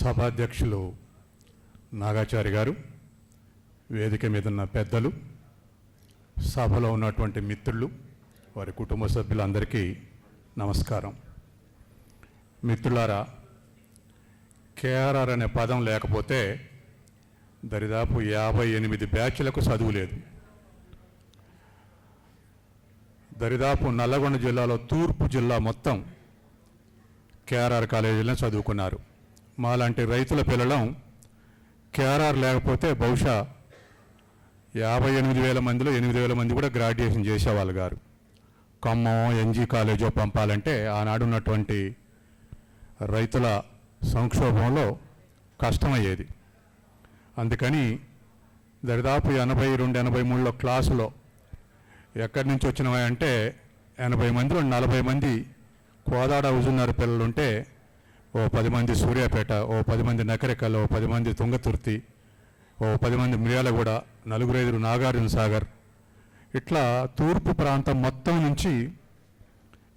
సభాధ్యక్షులు నాగాచారి గారు, వేదిక మీద ఉన్న పెద్దలు, సభలో ఉన్నటువంటి మిత్రులు, వారి కుటుంబ సభ్యులందరికీ నమస్కారం. మిత్రులారా, కేఆర్ఆర్ అనే పదం లేకపోతే దరిదాపు 58 బ్యాచ్లకు చదువు లేదు. దరిదాపు నల్లగొండ జిల్లాలో తూర్పు జిల్లా మొత్తం కేఆర్ఆర్ కాలేజీలో చదువుకున్నారు. మాలాంటి రైతుల పిల్లలం కేఆర్ఆర్ లేకపోతే బహుశా 58,000 మందిలో 8,000 మంది కూడా గ్రాడ్యుయేషన్ చేసేవాళ్ళు గారు. ఖమ్మం ఎన్జీ కాలేజో పంపాలంటే ఆనాడు ఉన్నటువంటి రైతుల సంక్షోభంలో కష్టమయ్యేది. అందుకని దరిదాపు 82-83లో క్లాసులో ఎక్కడి నుంచి వచ్చినవా అంటే 80 మందిలో 40 మంది కోదాడ హుజూర్నగర్ పిల్లలుంటే, ఓ 10 మంది సూర్యాపేట, ఓ 10 మంది నకరికల్, ఓ 10 మంది తుంగతుర్తి, ఓ 10 మంది మిర్యాలగూడ, 4-5 నాగార్జున సాగర్, ఇట్లా తూర్పు ప్రాంతం మొత్తం నుంచి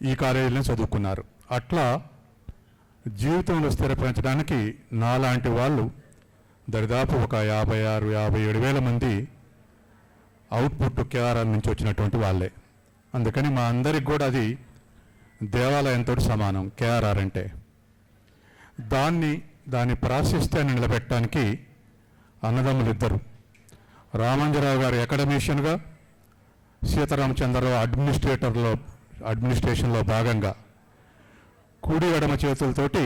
ఈ కాలేజీలను చదువుకున్నారు. అట్లా జీవితంలో స్థిరపరచడానికి నాలాంటి వాళ్ళు దరిదాపు ఒక 56-57 వేల మంది అవుట్పుట్ కేఆర్ఆర్ నుంచి వచ్చినటువంటి వాళ్ళే. అందుకని మా అందరికి కూడా అది దేవాలయంతో సమానం కేఆర్ఆర్ అంటే. దాని ప్రాశస్త్యాన్ని నిలబెట్టడానికి అన్నదమ్ములు ఇద్దరు, రామంజరావు గారు అకాడమిషియన్గా, సీతారామచంద్రరావు అడ్మినిస్ట్రేషన్లో భాగంగా కుడి ఎడమ చేతులతోటి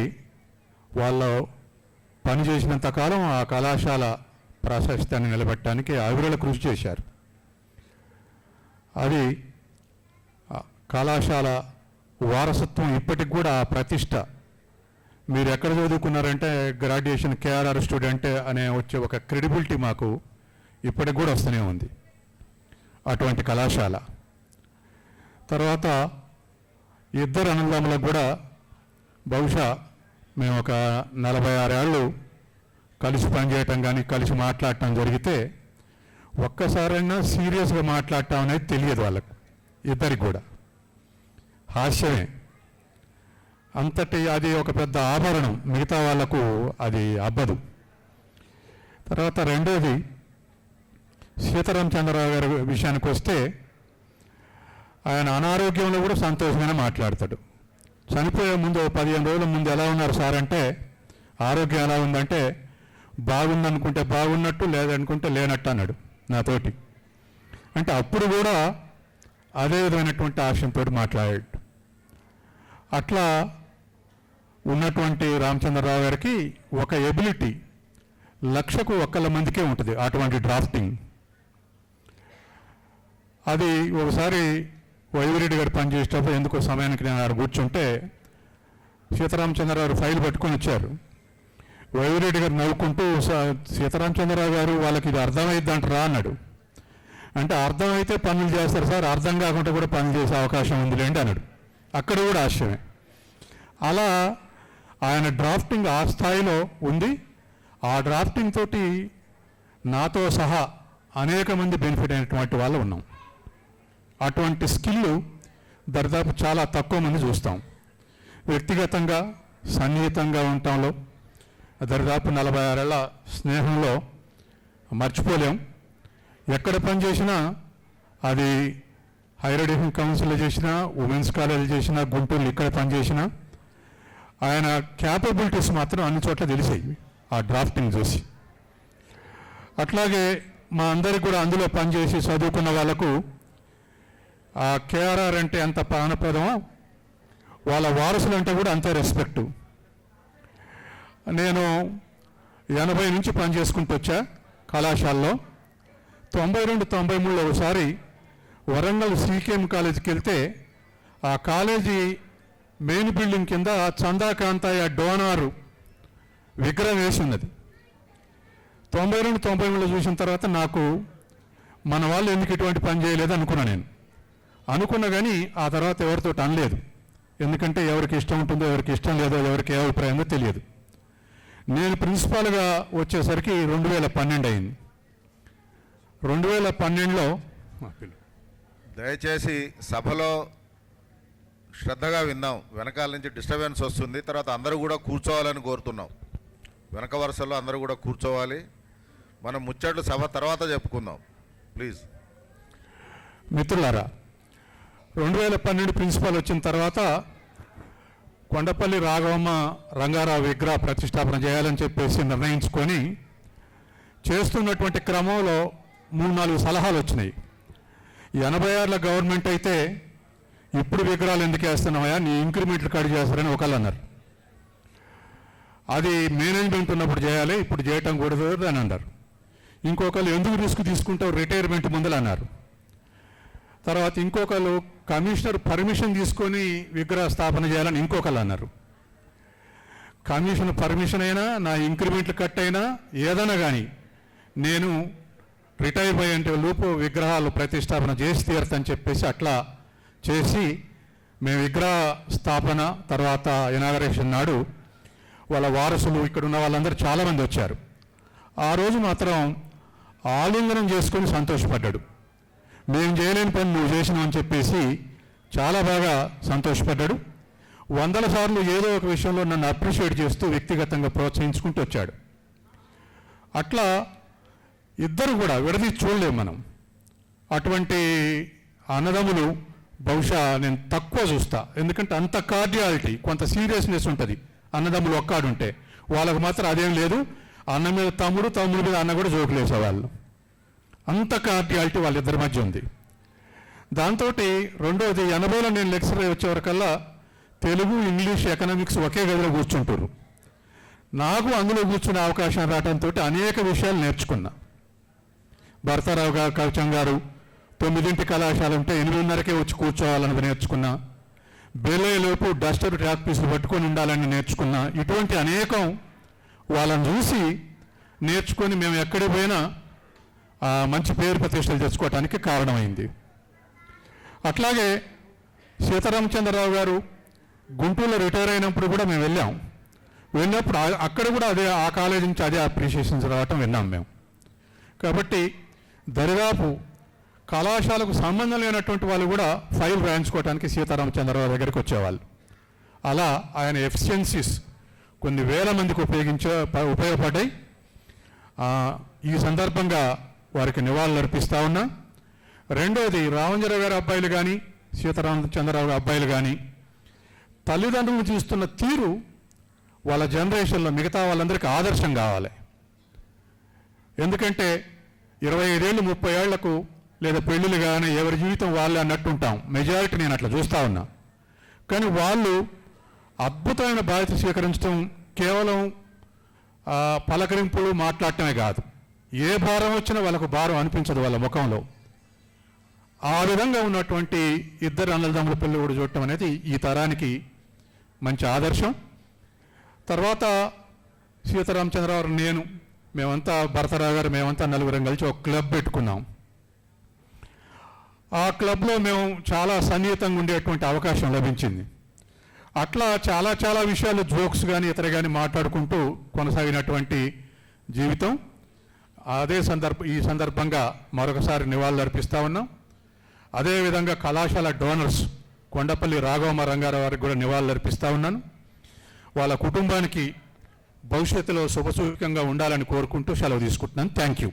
వాళ్ళు పనిచేసినంతకాలం ఆ కళాశాల ప్రాశస్త్యాన్ని నిలబెట్టడానికి ఆవిరల కృషి చేశారు. అది కళాశాల వారసత్వం. ఇప్పటికి కూడా ఆ ప్రతిష్ట, మీరు ఎక్కడ చదువుకున్నారంటే గ్రాడ్యుయేషన్ కేఆర్ఆర్ స్టూడెంట్ అనే వచ్చే ఒక క్రెడిబిలిటీ మాకు ఇప్పటికి కూడా వస్తూనే ఉంది. అటువంటి కళాశాల. తర్వాత ఇద్దరు అన్నదమ్ములకు కూడా బహుశా మేము ఒక 46 ఏళ్ళు కలిసి పనిచేయటం కానీ కలిసి మాట్లాడటం జరిగితే ఒక్కసారైనా సీరియస్గా మాట్లాడటం అనేది తెలియదు వాళ్ళకు, ఇద్దరికి కూడా. హాస్యమే అంతటి అది ఒక పెద్ద ఆభరణం, మిగతా వాళ్లకు అది అబ్బదు. తర్వాత రెండోది, సీతారామచంద్రరావు గారి విషయానికి వస్తే ఆయన అనారోగ్యంలో కూడా సంతోషంగానే మాట్లాడతాడు. చనిపోయే ముందు 15 రోజుల ముందు ఎలా ఉన్నారు సార్ అంటే, ఆరోగ్యం ఎలా ఉందంటే బాగుందనుకుంటే బాగున్నట్టు, లేదనుకుంటే లేనట్టు అన్నాడు నాతోటి. అంటే అప్పుడు కూడా అదే విధమైనటువంటి ఆశయంతో మాట్లాడాడు. అట్లా ఉన్నటువంటి రామచంద్రరావు గారికి ఒక ఎబిలిటీ 1,00,000 మందికే ఉంటుంది, అటువంటి డ్రాఫ్టింగ్. అది ఒకసారి వైవిరెడ్డి గారు పనిచేసేటప్పుడు ఎందుకో సమయానికి నేను ఆడ కూర్చుంటే సీతారామచంద్రరావు ఫైల్ పట్టుకొని వచ్చారు. వైవిరెడ్డి గారు నవ్వుకుంటూ, సీతారామచంద్రరావు గారు వాళ్ళకి ఇది అర్థమైద్దంటారా అన్నాడు. అంటే అర్థమైతే పనులు చేస్తారు సార్, అర్థం కాకుండా కూడా పనులు చేసే అవకాశం ఉందిలేండి అన్నాడు. అక్కడ కూడా ఆశ్చర్యమే. అలా ఆయన డ్రాఫ్టింగ్ ఆ స్థాయిలో ఉంది. ఆ డ్రాఫ్టింగ్ తోటి నాతో సహా అనేక మంది బెనిఫిట్ అయినటువంటి వాళ్ళు ఉన్నాం. అటువంటి స్కిల్ దరిదాపు చాలా తక్కువ మంది చూస్తాం. వ్యక్తిగతంగా సన్నిహితంగా ఉండటంలో దరిదాపు 46 ఏళ్ల స్నేహంలో మర్చిపోలేం. ఎక్కడ పనిచేసినా, అది హైయర్ ఎడ్యుకేషన్ కౌన్సిల్లో చేసినా, ఉమెన్స్ కాలేజీలో చేసినా, గుంటూరులో ఇక్కడ పనిచేసినా, ఆయన క్యాపబిలిటీస్ మాత్రం అన్ని చోట్ల తెలిసాయి ఆ డ్రాఫ్టింగ్ చూసి. అట్లాగే మా అందరికి కూడా అందులో పనిచేసి చదువుకున్న వాళ్ళకు ఆ కేఆర్ఆర్ అంటే ఎంత ప్రాణప్రదమో వాళ్ళ వారసులు అంటే కూడా అంతే రెస్పెక్టు. నేను 80 నుంచి పనిచేసుకుంటూ వచ్చా కళాశాలలో. 92-93లో ఒకసారి వరంగల్ సీకేఎం కాలేజీకి వెళ్తే ఆ కాలేజీ మెయిన్ బిల్డింగ్ కింద చందాకాంతయ్య డోనారు విగ్రహం వేసి ఉన్నది. 92-93లో చూసిన తర్వాత నాకు మన వాళ్ళు ఎందుకు ఇటువంటి పని చేయలేదు అనుకున్నా కానీ ఆ తర్వాత ఎవరితో అనలేదు. ఎందుకంటే ఎవరికి ఇష్టం ఉంటుందో, ఎవరికి ఇష్టం లేదో, ఎవరికి ఏ అభిప్రాయంలో తెలియదు. నేను ప్రిన్సిపాల్గా వచ్చేసరికి 2012 అయింది. 2012లో దయచేసి సభలో శ్రద్ధగా విందాం. వెనకాల నుంచి డిస్టర్బెన్స్ వస్తుంది. తర్వాత అందరూ కూడా కూర్చోవాలని కోరుతున్నాం. వెనక వరుసలో అందరూ కూడా కూర్చోవాలి. మనం ముచ్చట్లు సభ తర్వాత చెప్పుకుందాం ప్లీజ్. మిత్రులారా, 2012 ప్రిన్సిపల్ వచ్చిన తర్వాత కొండపల్లి రాఘవమ్మ రంగారావు విగ్రహ ప్రతిష్టాపన చేయాలని చెప్పేసి నిర్ణయించుకొని చేస్తున్నటువంటి క్రమంలో 3-4 సలహాలు వచ్చినాయి. 86ల గవర్నమెంట్ అయితే ఇప్పుడు విగ్రహాలు ఎందుకు వేస్తున్నావా, నీ ఇంక్రిమెంట్లు కట్ చేస్తారని ఒకళ్ళు అన్నారు. అది మేనేజ్మెంట్ ఉన్నప్పుడు చేయాలి, ఇప్పుడు చేయటం కూడదు అని అన్నారు. ఇంకొకళ్ళు ఎందుకు రిస్క్ తీసుకుంటావు, రిటైర్మెంట్ ముందలు అన్నారు. తర్వాత ఇంకొకళ్ళు కమిషనర్ పర్మిషన్ తీసుకొని విగ్రహ స్థాపన చేయాలని ఇంకొకళ్ళు అన్నారు. కమిషనర్ పర్మిషన్ అయినా, నా ఇంక్రిమెంట్లు కట్ అయినా, ఏదైనా కానీ నేను రిటైర్ అయ్యేంత లోపు విగ్రహాలు ప్రతిష్టాపన చేసి తీరుతని చెప్పేసి అట్లా చేసి మేము విగ్రహ స్థాపన తర్వాత ఇనాగరేషన్ నాడు వాళ్ళ వారసులు ఇక్కడ ఉన్న వాళ్ళందరూ చాలామంది వచ్చారు. ఆ రోజు మాత్రం ఆలింగనం చేసుకొని సంతోషపడ్డాడు. మేము చేయలేని పని నువ్వు చేసినావు అని చెప్పేసి చాలా బాగా సంతోషపడ్డాడు. 100 సార్లు ఏదో ఒక విషయంలో నన్ను అప్రిషియేట్ చేస్తూ వ్యక్తిగతంగా ప్రోత్సహించుకుంటూ వచ్చాడు. అట్లా ఇద్దరు కూడా విడదీసి చూడలేము మనం. అటువంటి అన్నదమ్ములు బహుశా నేను తక్కువ చూస్తా. ఎందుకంటే అంత కార్డియాలిటీ, కొంత సీరియస్నెస్ ఉంటుంది అన్నదమ్ములు ఒక్కాడుంటే. వాళ్ళకు మాత్రం అదేం లేదు. అన్న మీద తమ్ముడు, తమ్ముడి మీద అన్న కూడా జోకులు వేసేవాళ్ళు. అంత కార్డియాలిటీ వాళ్ళిద్దరి మధ్య ఉంది. దాంతో రెండోది 80లో నేను లెక్చరర్ వచ్చేవరకల్లా తెలుగు, ఇంగ్లీష్, ఎకనామిక్స్ ఒకే గదిలో కూర్చుంటారు. నాకు అందులో కూర్చునే అవకాశం రావడంతో అనేక విషయాలు నేర్చుకున్నా. భరతారావు గారు, కవచం గారు 9 కళాశాల ఉంటే 8:30కే వచ్చి కూర్చోవాలని నేర్చుకున్నా. బెల్లయ్యలోపు డస్టర్, ట్రాక్ పీసులు పట్టుకొని ఉండాలని నేర్చుకున్నా. ఇటువంటి అనేకం వాళ్ళని చూసి నేర్చుకొని మేము ఎక్కడికి పోయినా మంచి పేరు ప్రతిష్టలు తెచ్చుకోవటానికి కారణమైంది. అట్లాగే సీతారామచంద్రరావు గారు గుంటూరులో రిటైర్ అయినప్పుడు కూడా మేము వెళ్ళినప్పుడు అక్కడ కూడా ఆ కాలేజీ నుంచి అదే అప్రిషియేషన్స్ రావటం విన్నాం మేము. కాబట్టి దరిదాపు కళాశాలకు సంబంధం లేనటువంటి వాళ్ళు కూడా ఫైల్ రాయించుకోవడానికి సీతారామచంద్రరావు దగ్గరికి వచ్చేవాళ్ళు. అలా ఆయన ఎఫిషియన్సీస్ కొన్ని వేల మందికి ఉపయోగపడ్డాయి. ఈ సందర్భంగా వారికి నివాళులు అర్పిస్తూ ఉన్నా. రెండోది, రామంజరావు గారి అబ్బాయిలు కానీ, సీతారామచంద్రరావు గారి అబ్బాయిలు కానీ తల్లిదండ్రులు చూస్తున్న తీరు వాళ్ళ జనరేషన్లో మిగతా వాళ్ళందరికీ ఆదర్శం కావాలి. ఎందుకంటే 25 ఏళ్ళు 30 ఏళ్లకు లేదా పెళ్ళిళ్ళు కానీ ఎవరి జీవితం వాళ్ళే అన్నట్టుంటాం. మెజారిటీ నేను అట్లా చూస్తూ ఉన్నా. కానీ వాళ్ళు అద్భుతమైన బాధ్యత స్వీకరించడం కేవలం పలకరింపులు, మాట్లాడటమే కాదు. ఏ భారం వచ్చినా వాళ్ళకు భారం అనిపించదు వాళ్ళ ముఖంలో. ఆ విధంగా ఉన్నటువంటి ఇద్దరు అన్నదమ్ముల పెళ్ళి కూడా చూడటం అనేది ఈ తరానికి మంచి ఆదర్శం. తర్వాత సీతారామచంద్రరావు, మేమంతా భరతరావు గారు, మేమంతా నలుగురం కలిసి ఒక క్లబ్ పెట్టుకున్నాం. ఆ క్లబ్లో మేము చాలా సన్నిహితంగా ఉండేటువంటి అవకాశం లభించింది. అట్లా చాలా విషయాలు, జోక్స్ కానీ ఇతర కానీ మాట్లాడుకుంటూ కొనసాగినటువంటి జీవితం. ఈ సందర్భంగా మరొకసారి నివాళులు అర్పిస్తూ ఉన్నాం. అదేవిధంగా కళాశాల డోనర్స్ కొండపల్లి రాఘవమ్మ రంగారావు వారికి కూడా నివాళులు అర్పిస్తూ ఉన్నాను. వాళ్ళ కుటుంబానికి భవిష్యత్తులో శుభసూచకంగా ఉండాలని కోరుకుంటూ సెలవు తీసుకుంటున్నాను. Thank you.